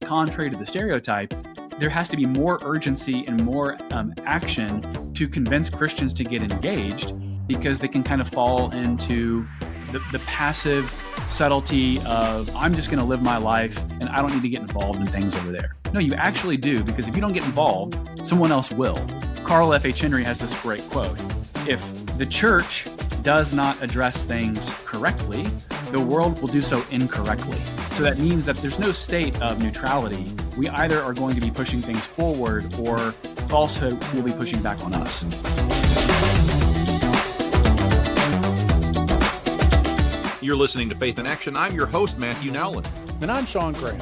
Contrary to the stereotype, there has to be more urgency and more action to convince Christians to get engaged, because they can kind of fall into the passive subtlety of, I'm just going to live my life and I don't need to get involved in things over there. No, you actually do, because if you don't get involved, someone else will. Carl F.H. Henry has this great quote: if the church does not address things correctly, the world will do so incorrectly. So that means that there's no state of neutrality. We either are going to be pushing things forward, or falsehood will be pushing back on us. You're listening to Faith in Action. I'm your host, Matthew Nowlin. And I'm Shawn Graham.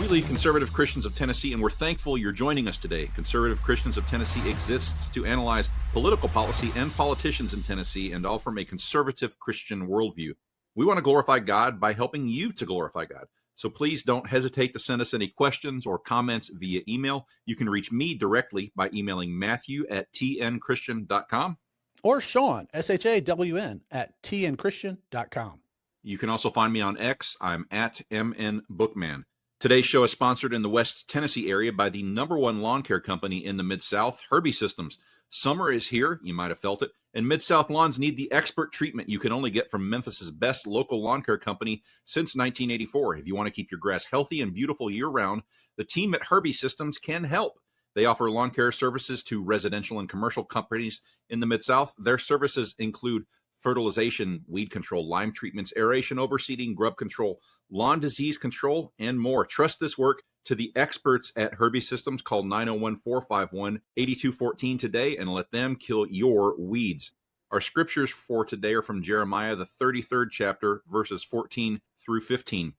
We lead Conservative Christians of Tennessee, and we're thankful you're joining us today. Conservative Christians of Tennessee exists to analyze political policy and politicians in Tennessee, and all from a conservative Christian worldview. We want to glorify God by helping you to glorify God. So please don't hesitate to send us any questions or comments via email. You can reach me directly by emailing matthew@tnchristian.com. Or Shawn, SHAWN, @tnchristian.com. You can also find me on X. I'm @MNBookman. Today's show is sponsored in the West Tennessee area by the #1 lawn care company in the Mid-South, Herbie Systems. Summer is here, you might have felt it, and Mid-South lawns need the expert treatment you can only get from Memphis's best local lawn care company since 1984. If you want to keep your grass healthy and beautiful year-round, the team at Herbie Systems can help. They offer lawn care services to residential and commercial companies in the Mid-South. Their services include fertilization, weed control, lime treatments, aeration, overseeding, grub control, lawn disease control, and more. Trust this work to the experts at Herbie Systems. Call 901-451-8214 today and let them kill your weeds. Our scriptures for today are from Jeremiah, the 33rd chapter, verses 14 through 15.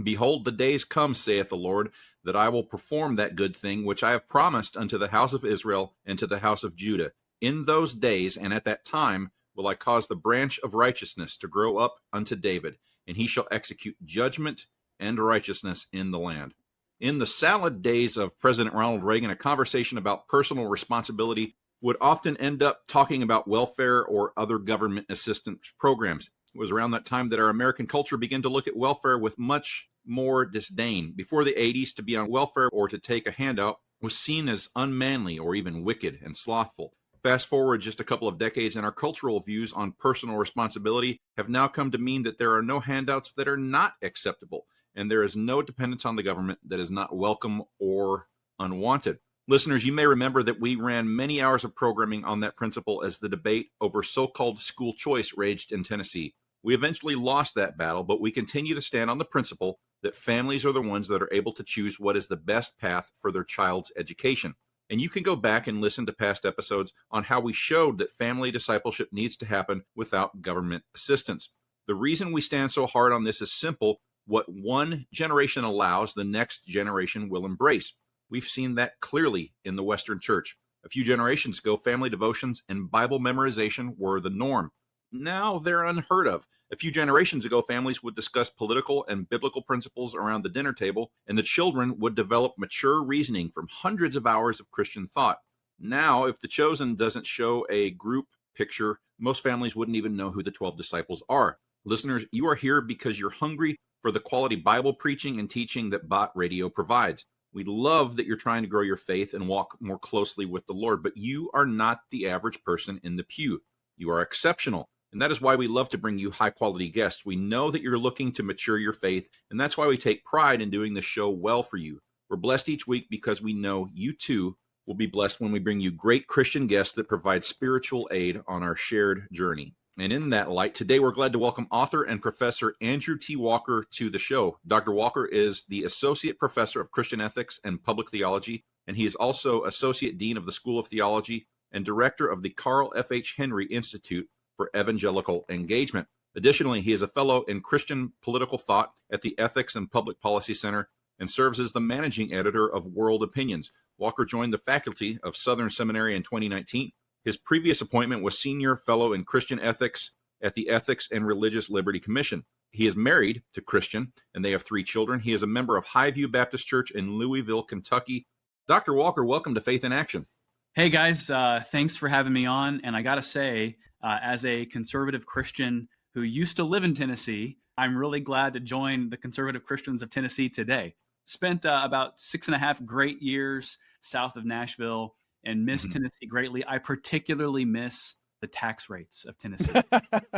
Behold, the days come, saith the Lord, that I will perform that good thing which I have promised unto the house of Israel and to the house of Judah. In those days and at that time will I cause the branch of righteousness to grow up unto David, and he shall execute judgment and righteousness in the land. In the salad days of President Ronald Reagan, a conversation about personal responsibility would often end up talking about welfare or other government assistance programs. It was around that time that our American culture began to look at welfare with much more disdain. Before the 80s, to be on welfare or to take a handout was seen as unmanly or even wicked and slothful. Fast forward just a couple of decades, and our cultural views on personal responsibility have now come to mean that there are no handouts that are not acceptable, and there is no dependence on the government that is not welcome or unwanted. Listeners, you may remember that we ran many hours of programming on that principle as the debate over so-called school choice raged in Tennessee. We eventually lost that battle, but we continue to stand on the principle that families are the ones that are able to choose what is the best path for their child's education. And you can go back and listen to past episodes on how we showed that family discipleship needs to happen without government assistance. The reason we stand so hard on this is simple. What one generation allows, the next generation will embrace. We've seen that clearly in the Western Church. A few generations ago, family devotions and Bible memorization were the norm. Now they're unheard of. A few generations ago, families would discuss political and biblical principles around the dinner table, and the children would develop mature reasoning from hundreds of hours of Christian thought. Now, if The Chosen doesn't show a group picture, most families wouldn't even know who the 12 disciples are. Listeners, you are here because you're hungry for the quality Bible preaching and teaching that Bot Radio provides. We love that you're trying to grow your faith and walk more closely with the Lord, but you are not the average person in the pew. You are exceptional. And that is why we love to bring you high-quality guests. We know that you're looking to mature your faith, and that's why we take pride in doing the show well for you. We're blessed each week because we know you too will be blessed when we bring you great Christian guests that provide spiritual aid on our shared journey. And in that light, today we're glad to welcome author and professor Andrew T. Walker to the show. Dr. Walker is the Associate Professor of Christian Ethics and Public Theology, and he is also Associate Dean of the School of Theology and Director of the Carl F.H. Henry Institute for Evangelical Engagement. Additionally, he is a fellow in Christian political thought at the Ethics and Public Policy Center and serves as the managing editor of World Opinions. Walker joined the faculty of Southern Seminary in 2019. His previous appointment was senior fellow in Christian ethics at the Ethics and Religious Liberty Commission. He is married to Christian, and they have 3 children. He is a member of Highview Baptist Church in Louisville, Kentucky. Dr. Walker, welcome to Faith in Action. Hey guys, thanks for having me on. And I got to say, as a conservative Christian who used to live in Tennessee, I'm really glad to join the conservative Christians of Tennessee today. spent about 6.5 great years south of Nashville and miss Mhm. Tennessee greatly. I particularly miss the tax rates of Tennessee.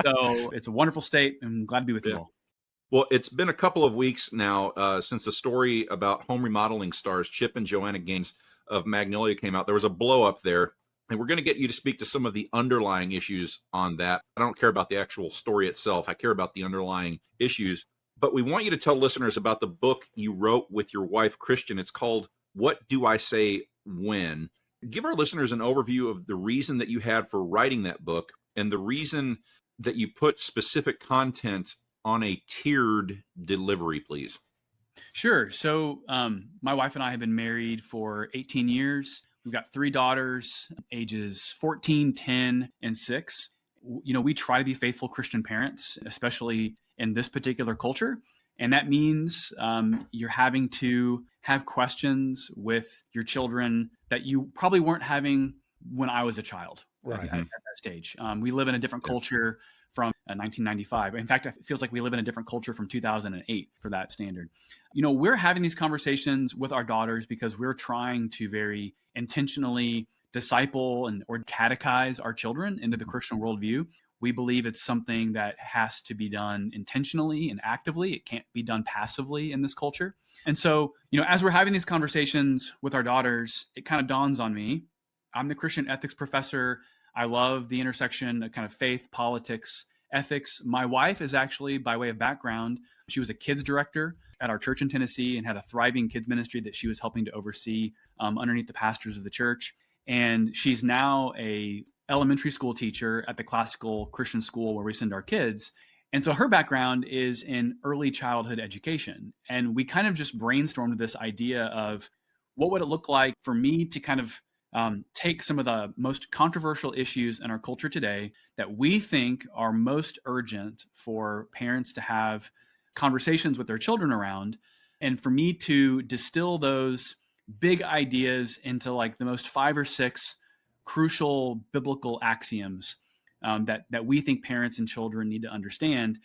So it's a wonderful state. I'm glad to be with you Yeah. all. Well, it's been a couple of weeks now since the story about home remodeling stars Chip and Joanna Gaines of Magnolia came out. There was a blow up there, and we're going to get you to speak to some of the underlying issues on that. I don't care about the actual story itself. I care about the underlying issues. But we want you to tell listeners about the book you wrote with your wife, Christian. It's called What Do I Say When? Give our listeners an overview of the reason that you had for writing that book and the reason that you put specific content on a tiered delivery, please. Sure. So my wife and I have been married for 18 years. We've got 3 daughters, ages 14, 10, and 6. We try to be faithful Christian parents, especially in this particular culture. And that means you're having to have questions with your children that you probably weren't having when I was a child Right. at that stage. We live in a different culture from 1995. In fact, it feels like we live in a different culture from 2008 for that standard. We're having these conversations with our daughters because we're trying to very intentionally disciple or catechize our children into the Christian worldview. We believe it's something that has to be done intentionally and actively. It can't be done passively in this culture. And so, as we're having these conversations with our daughters, it kind of dawns on me. I'm the Christian ethics professor. I love the intersection of kind of faith, politics, ethics. My wife is actually, by way of background, she was a kids director at our church in Tennessee and had a thriving kids ministry that she was helping to oversee underneath the pastors of the church. And she's now a elementary school teacher at the classical Christian school where we send our kids. And so her background is in early childhood education. And we kind of just brainstormed this idea of what would it look like for me to kind of take some of the most controversial issues in our culture today that we think are most urgent for parents to have conversations with their children around, and for me to distill those big ideas into like the most 5 or 6 crucial biblical axioms that we think parents and children need to understand.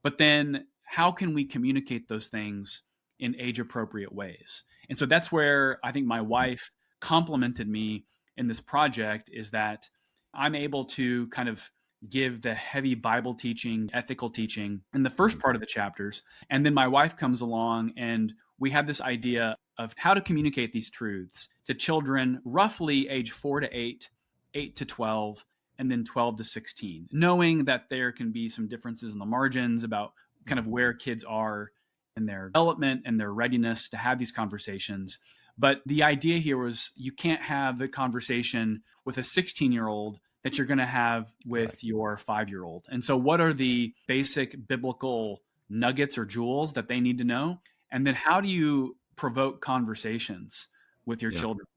But then how can we communicate those things in age appropriate ways? And so that's where I think my wife complimented me in this project, is that I'm able to kind of give the heavy Bible teaching, ethical teaching in the first part of the chapters. And then my wife comes along and we have this idea of how to communicate these truths to children roughly age 4 to 8, 8 to 12, and then 12 to 16, knowing that there can be some differences in the margins about kind of where kids are in their development and their readiness to have these conversations. But the idea here was you can't have the conversation with a 16-year-old that you're going to have with your 5-year-old. And so what are the basic biblical nuggets or jewels that they need to know? And then how do you provoke conversations with your children?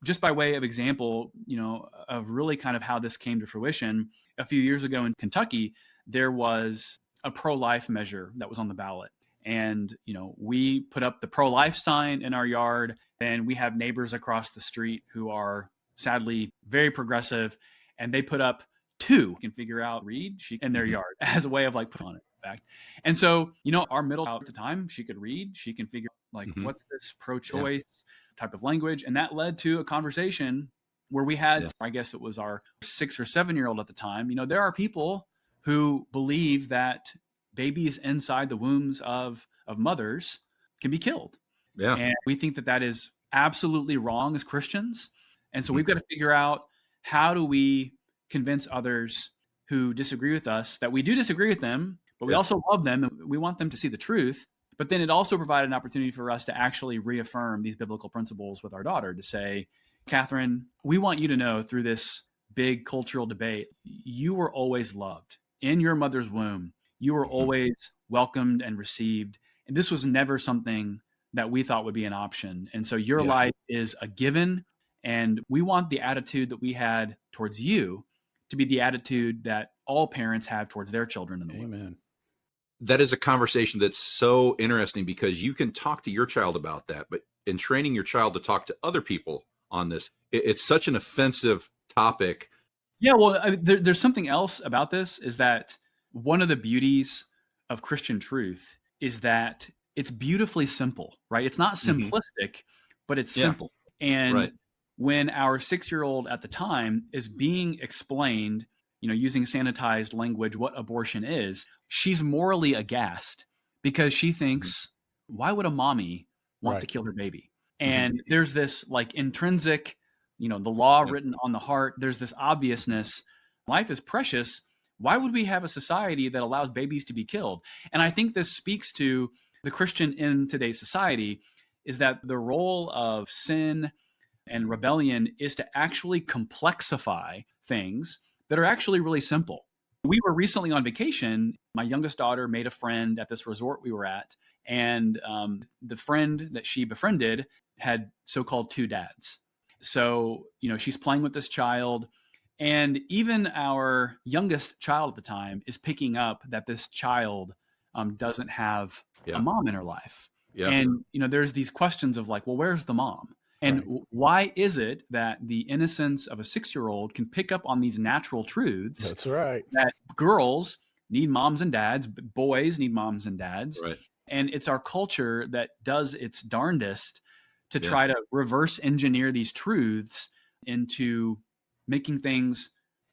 Just by way of example, of really kind of how this came to fruition, a few years ago in Kentucky, there was a pro-life measure that was on the ballot. And, we put up the pro-life sign in our yard, and we have neighbors across the street who are sadly very progressive, and they put up 2 can figure out read in their yard as a way of like put on it, in fact. And so, our middle child at the time, she could read, she can figure like what's this pro-choice type of language. And that led to a conversation where we had, I guess it was our 6 or 7-year-old at the time. There are people who believe that babies inside the wombs of mothers can be killed. Yeah. And we think that that is absolutely wrong as Christians. And so we've got to figure out, how do we convince others who disagree with us that we do disagree with them, but we also love them and we want them to see the truth. But then it also provided an opportunity for us to actually reaffirm these biblical principles with our daughter, to say, Catherine, we want you to know through this big cultural debate, you were always loved in your mother's womb. You were always welcomed and received. And this was never something that we thought would be an option. And so your life is a given. And we want the attitude that we had towards you to be the attitude that all parents have towards their children in the world. Amen. That is a conversation that's so interesting, because you can talk to your child about that, but in training your child to talk to other people on this, it's such an offensive topic. Yeah, well, there's something else about this, is that one of the beauties of Christian truth is that it's beautifully simple, right? It's not Mhm. simplistic, but it's Yeah. simple. And Right. when our 6-year-old at the time is being explained, using sanitized language, what abortion is, she's morally aghast because she Mhm. thinks, why would a mommy want to Right. kill her baby? Mhm. And there's this like intrinsic, the law Yep. written on the heart. There's this obviousness. Life is precious. Why would we have a society that allows babies to be killed? And I think this speaks to the Christian in today's society, is that the role of sin and rebellion is to actually complexify things that are actually really simple. We were recently on vacation. My youngest daughter made a friend at this resort we were at, and the friend that she befriended had so-called two dads. So, she's playing with this child, and even our youngest child at the time is picking up that this child doesn't have a Yeah. mom in her life. Yeah. And, there's these questions of like, well, where's the mom? And Right. why is it that the innocence of a 6-year-old can pick up on these natural truths That's right. that girls need moms and dads, but boys need moms and dads? Right. And it's our culture that does its darndest to Yeah. try to reverse engineer these truths into making things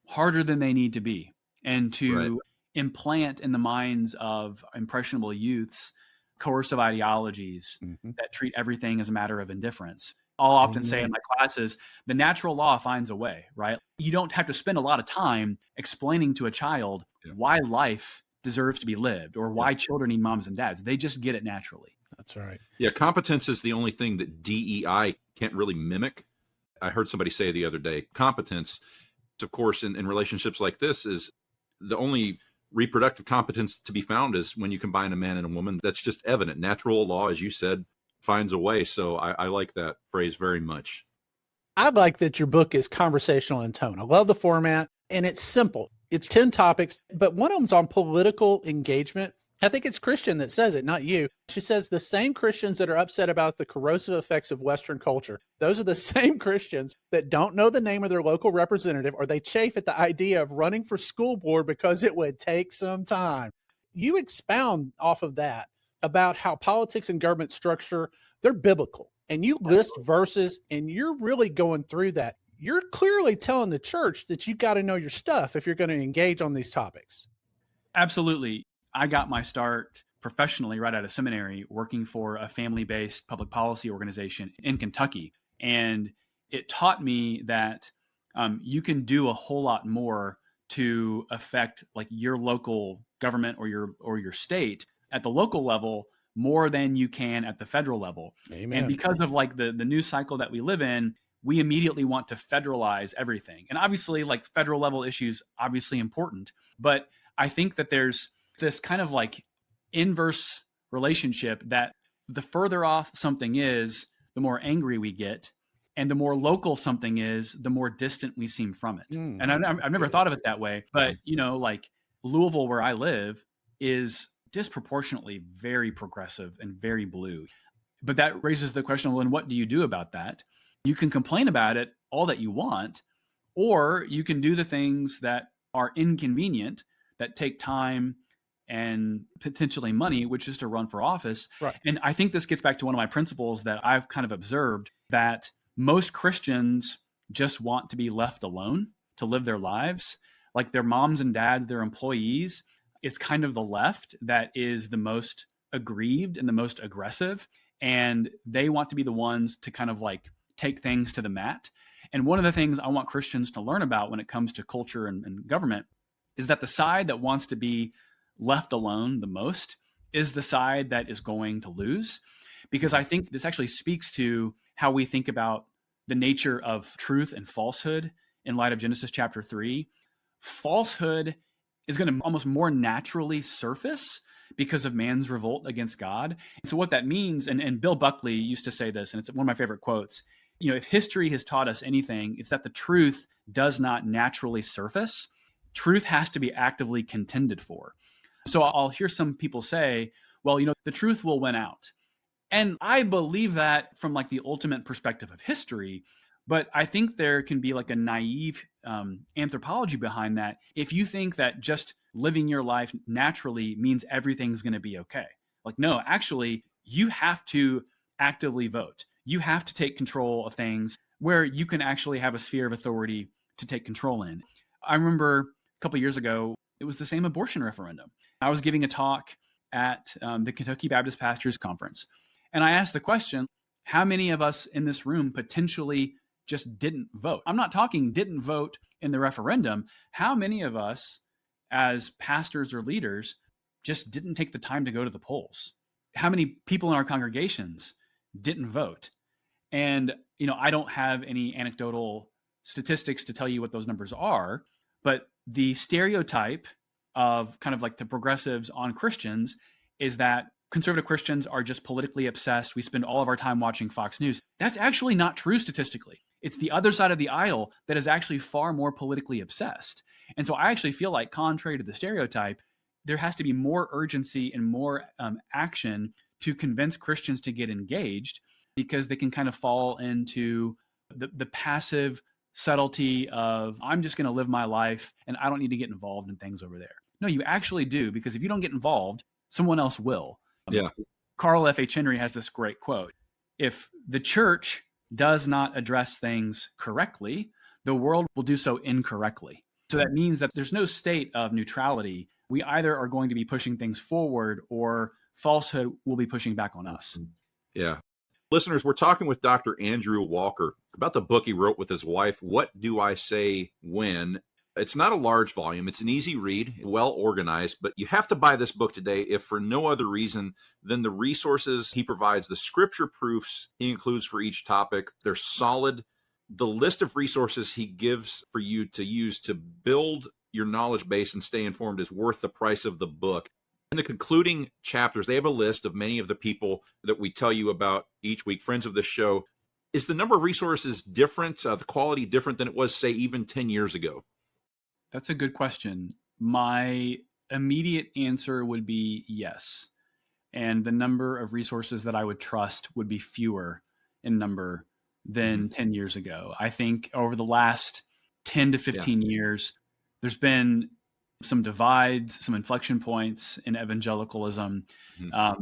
harder than they need to be, and to Right. implant in the minds of impressionable youths coercive ideologies Mhm. that treat everything as a matter of indifference. I'll often say in Amen. my classes, the natural law finds a way, right? You don't have to spend a lot of time explaining to a child Yeah. why life deserves to be lived or why children need moms and dads. They just get it naturally. That's right. Yeah. Competence is the only thing that DEI can't really mimic. I heard somebody say the other day, competence, of course, in relationships like this, is the only reproductive competence to be found is when you combine a man and a woman. That's just evident. Natural law, as you said, finds a way. So I like that phrase very much. I like that your book is conversational in tone. I love the format, and it's simple. It's 10 topics, but one of them's on political engagement. I think it's Christian that says it, not you. She says the same Christians that are upset about the corrosive effects of Western culture, those are the same Christians that don't know the name of their local representative, or they chafe at the idea of running for school board because it would take some time. You expound off of that about how politics and government structure, they're biblical. And you list verses, and you're really going through that. You're clearly telling the church that you got to know your stuff if you're going to engage on these topics. Absolutely. I got my start professionally right out of seminary working for a family-based public policy organization in Kentucky. And it taught me that you can do a whole lot more to affect like your local government or your state at the local level more than you can at the federal level. Amen. And because of like the news cycle that we live in, we immediately want to federalize everything. And obviously like federal level issues, obviously important, but I think that there's this kind of like inverse relationship that the further off something is, the more angry we get. And the more local something is, the more distant we seem from it. And I've never thought of it that way. But, like Louisville, where I live, is disproportionately very progressive and very blue. But that raises the question, well, then what do you do about that? You can complain about it all that you want, or you can do the things that are inconvenient, that take time and potentially money, which is to run for office. Right. And I think this gets back to one of my principles that I've kind of observed, that most Christians just want to be left alone to live their lives. Like their moms and dads, their employees, it's kind of the left that is the most aggrieved and the most aggressive. And they want to be the ones to kind of like take things to the mat. And one of the things I want Christians to learn about when it comes to culture and government is that the side that wants to be left alone the most is the side that is going to lose. Because I think this actually speaks to how we think about the nature of truth and falsehood in light of Genesis chapter 3. Falsehood is going to almost more naturally surface because of man's revolt against God. And so what that means, and Bill Buckley used to say this, and it's one of my favorite quotes, if history has taught us anything, it's that the truth does not naturally surface. Truth has to be actively contended for. So I'll hear some people say, well, the truth will win out. And I believe that from like the ultimate perspective of history, but I think there can be like a naive anthropology behind that. If you think that just living your life naturally means everything's going to be okay. Like, no, actually, you have to actively vote. You have to take control of things where you can actually have a sphere of authority to take control in. I remember a couple of years ago, it was the same abortion referendum. I was giving a talk at the Kentucky Baptist Pastors Conference, and I asked the question, how many of us in this room potentially just didn't vote? I'm not talking didn't vote in the referendum. How many of us as pastors or leaders just didn't take the time to go to the polls? How many people in our congregations didn't vote? And, I don't have any anecdotal statistics to tell you what those numbers are, but the stereotype of kind of like the progressives on Christians is that conservative Christians are just politically obsessed. We spend all of our time watching Fox News. That's actually not true statistically. It's the other side of the aisle that is actually far more politically obsessed. And so I actually feel like, contrary to the stereotype, there has to be more urgency and more action to convince Christians to get engaged, because they can kind of fall into the passive subtlety of, I'm just going to live my life and I don't need to get involved in things over there. No, you actually do, because if you don't get involved, someone else will. Yeah. Carl F.H. Henry has this great quote: if the church does not address things correctly, the world will do so incorrectly. So that means that there's no state of neutrality. We either are going to be pushing things forward, or falsehood will be pushing back on us. Yeah. Listeners, we're talking with Dr. Andrew Walker about the book he wrote with his wife, What Do I Say When? It's not a large volume. It's an easy read, well organized, but you have to buy this book today if for no other reason than the resources he provides, the scripture proofs he includes for each topic. They're solid. The list of resources he gives for you to use to build your knowledge base and stay informed is worth the price of the book. In the concluding chapters, they have a list of many of the people that we tell you about each week, friends of the show. Is the number of resources different, the quality different than it was, say, even 10 years ago? That's a good question. My immediate answer would be yes. And the number of resources that I would trust would be fewer in number than 10 years ago. I think over the last 10 to 15 years, there's been some divides, some inflection points in evangelicalism,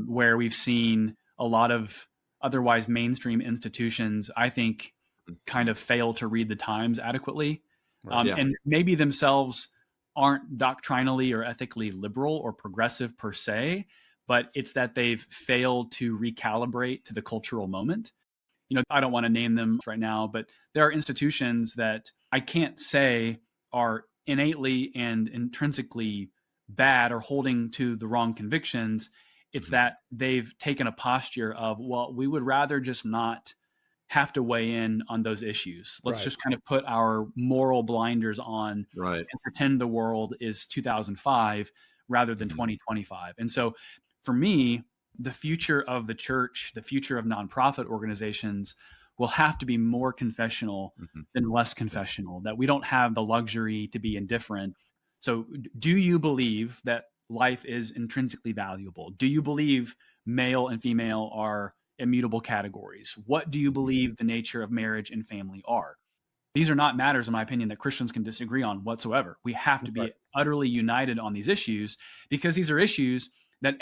where we've seen a lot of otherwise mainstream institutions, I think, kind of fail to read the times adequately. And maybe themselves aren't doctrinally or ethically liberal or progressive per se, but it's that they've failed to recalibrate to the cultural moment. I don't want to name them right now, but there are institutions that I can't say are innately and intrinsically bad or holding to the wrong convictions. It's that they've taken a posture of, well, we would rather just not have to weigh in on those issues. Let's just kind of put our moral blinders on and pretend the world is 2005 rather than 2025. And so for me, the future of the church, the future of nonprofit organizations will have to be more confessional than less confessional, that we don't have the luxury to be indifferent. So do you believe that life is intrinsically valuable? Do you believe male and female are immutable categories? What do you believe the nature of marriage and family are? These are not matters, in my opinion, that Christians can disagree on whatsoever. We have to be utterly united on these issues, because these are issues that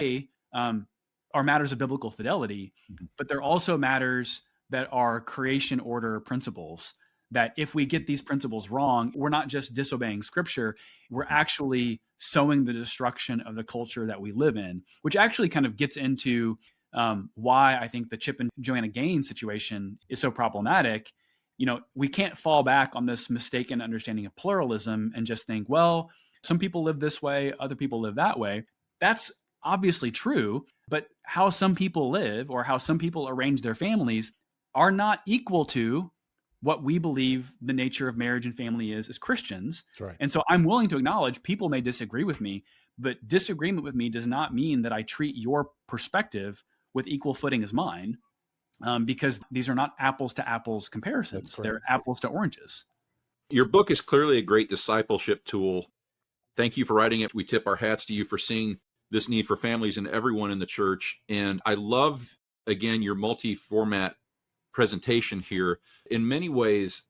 are matters of biblical fidelity, but they're also matters that are creation order principles, that if we get these principles wrong, we're not just disobeying scripture, we're actually sowing the destruction of the culture that we live in, which actually kind of gets into why I think the Chip and Joanna Gaines situation is so problematic. We can't fall back on this mistaken understanding of pluralism and just think, well, some people live this way, other people live that way. That's obviously true, but how some people live or how some people arrange their families are not equal to what we believe the nature of marriage and family is as Christians. That's right. And so I'm willing to acknowledge people may disagree with me, but disagreement with me does not mean that I treat your perspective with equal footing as mine, because these are not apples to apples comparisons. They're apples to oranges. Your book is clearly a great discipleship tool. Thank you for writing it. We tip our hats to you for seeing this need for families and everyone in the church. And I love, again, your multi-format presentation here. In many ways,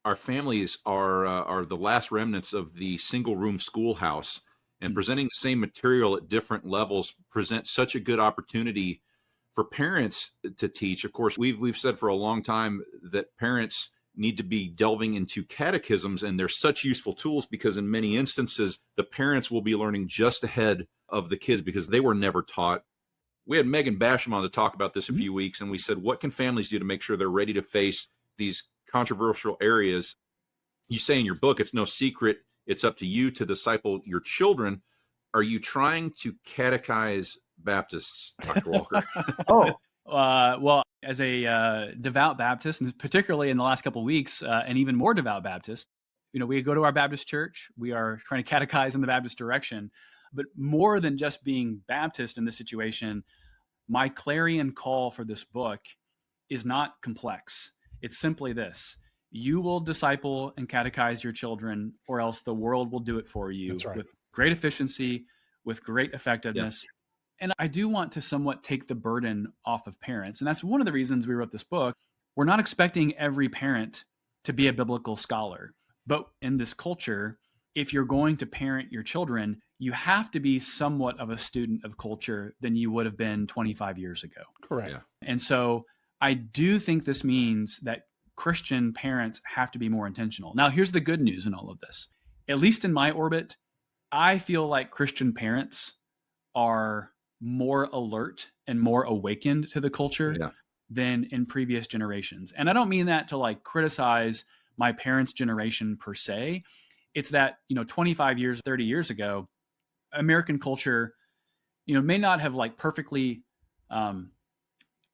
our families are the last remnants of the single room schoolhouse, and presenting the same material at different levels presents such a good opportunity for parents to teach. Of course, we've said for a long time that parents need to be delving into catechisms, and they're such useful tools because in many instances, the parents will be learning just ahead of the kids because they were never taught. We had Megan Basham on to talk about this a few weeks, and we said, what can families do to make sure they're ready to face these controversial areas? You say in your book, it's no secret, it's up to you to disciple your children. Are you trying to catechize Baptists, Dr. Walker? Well, as a devout Baptist, and particularly in the last couple of weeks, an even more devout Baptist, we go to our Baptist church. We are trying to catechize in the Baptist direction. But more than just being Baptist in this situation, my clarion call for this book is not complex. It's simply this: you will disciple and catechize your children, or else the world will do it for you. That's right. With great efficiency, with great effectiveness. Yep. And I do want to somewhat take the burden off of parents. And that's one of the reasons we wrote this book. We're not expecting every parent to be a biblical scholar. But in this culture, if you're going to parent your children, you have to be somewhat of a student of culture than you would have been 25 years ago. Correct. Yeah. And so I do think this means that Christian parents have to be more intentional. Now, here's the good news in all of this. At least in my orbit, I feel like Christian parents are more alert and more awakened to the culture than in previous generations. And I don't mean that to like criticize my parents' generation per se. It's that, 25 years, 30 years ago, American culture, may not have like perfectly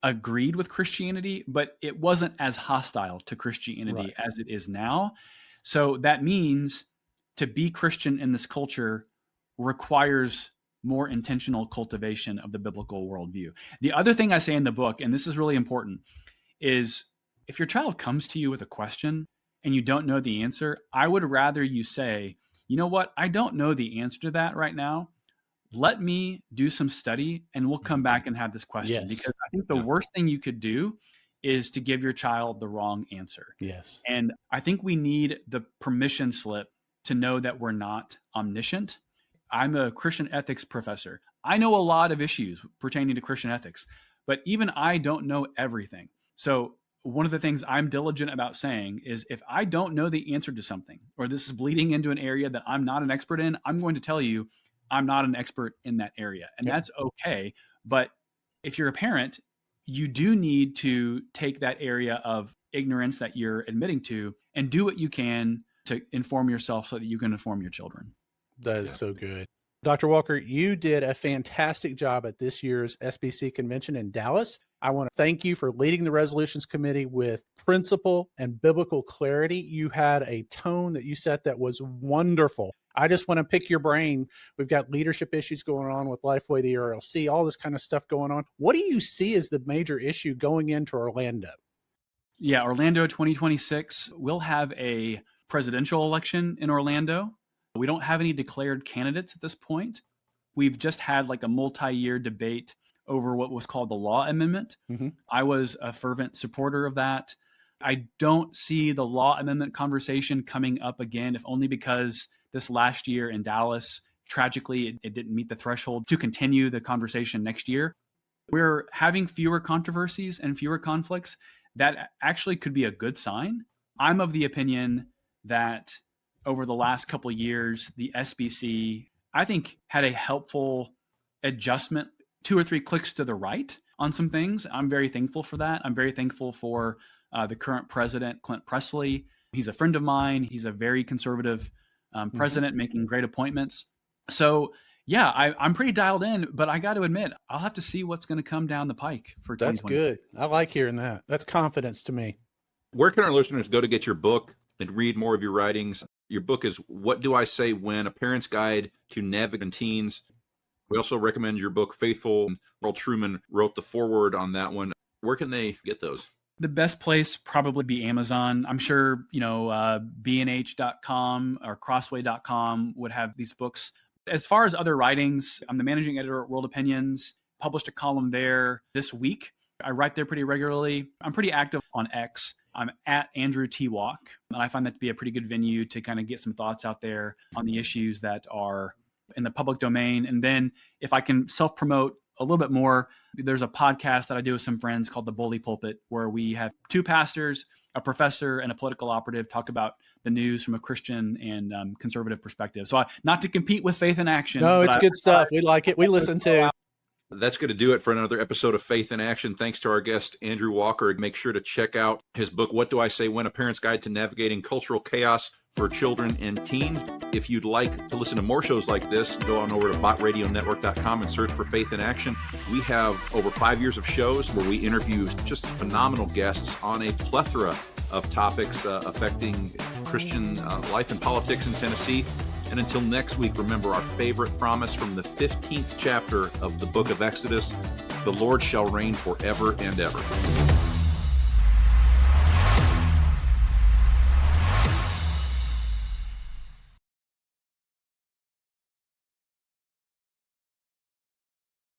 agreed with Christianity, but it wasn't as hostile to Christianity as it is now. So that means to be Christian in this culture requires more intentional cultivation of the biblical worldview. The other thing I say in the book, and this is really important, is if your child comes to you with a question and you don't know the answer, I would rather you say, you know what, I don't know the answer to that right now. Let me do some study and we'll come back and have this question. Because I think the worst thing you could do is to give your child the wrong answer. Yes. And I think we need the permission slip to know that we're not omniscient. I'm a Christian ethics professor. I know a lot of issues pertaining to Christian ethics, but even I don't know everything. So one of the things I'm diligent about saying is if I don't know the answer to something, or this is bleeding into an area that I'm not an expert in, I'm going to tell you I'm not an expert in that area. And that's okay. But if you're a parent, you do need to take that area of ignorance that you're admitting to and do what you can to inform yourself so that you can inform your children. That is so good. Dr. Walker, you did a fantastic job at this year's SBC convention in Dallas. I want to thank you for leading the resolutions committee with principle and biblical clarity. You had a tone that you set that was wonderful. I just want to pick your brain. We've got leadership issues going on with Lifeway, the RLC, all this kind of stuff going on. What do you see as the major issue going into Orlando? Yeah, Orlando 2026, we'll have a presidential election in Orlando. We don't have any declared candidates at this point. We've just had like a multi-year debate over what was called the law amendment. Mm-hmm. I was a fervent supporter of that. I don't see the law amendment conversation coming up again, if only because this last year in Dallas, tragically, it didn't meet the threshold to continue the conversation next year. We're having fewer controversies and fewer conflicts. That actually could be a good sign. I'm of the opinion that over the last couple of years, the SBC, I think, had a helpful adjustment, 2 or 3 clicks to the right on some things. I'm very thankful for that. I'm very thankful for the current president, Clint Presley. He's a friend of mine. He's a very conservative president, making great appointments. So yeah, I'm pretty dialed in, but I got to admit, I'll have to see what's going to come down the pike for 2020. That's good. I like hearing that. That's confidence to me. Where can our listeners go to get your book and read more of your writings? Your book is What Do I Say When? A Parent's Guide to Navigating Teens. We also recommend your book, Faithful. Earl Truman wrote the foreword on that one. Where can they get those? The best place probably be Amazon. I'm sure, bnh.com or crossway.com would have these books. As far as other writings, I'm the managing editor at World Opinions, published a column there this week. I write there pretty regularly. I'm pretty active on X. I'm at Andrew T. Walk, and I find that to be a pretty good venue to kind of get some thoughts out there on the issues that are in the public domain. And then if I can self-promote, a little bit more, there's a podcast that I do with some friends called The Bully Pulpit, where we have two pastors, a professor, and a political operative talk about the news from a Christian and conservative perspective. So not to compete with Faith in Action. No, it's good stuff. We like it. We listen to. That's going to do it for another episode of Faith in Action. Thanks to our guest, Andrew Walker. Make sure to check out his book, What Do I Say When? A Parent's Guide to Navigating Cultural Chaos for Children and Teens. If you'd like to listen to more shows like this, go on over to botradionetwork.com and search for Faith in Action. We have over 5 years of shows where we interview just phenomenal guests on a plethora of topics affecting Christian life and politics in Tennessee. And until next week, remember our favorite promise from the 15th chapter of the book of Exodus: the Lord shall reign forever and ever.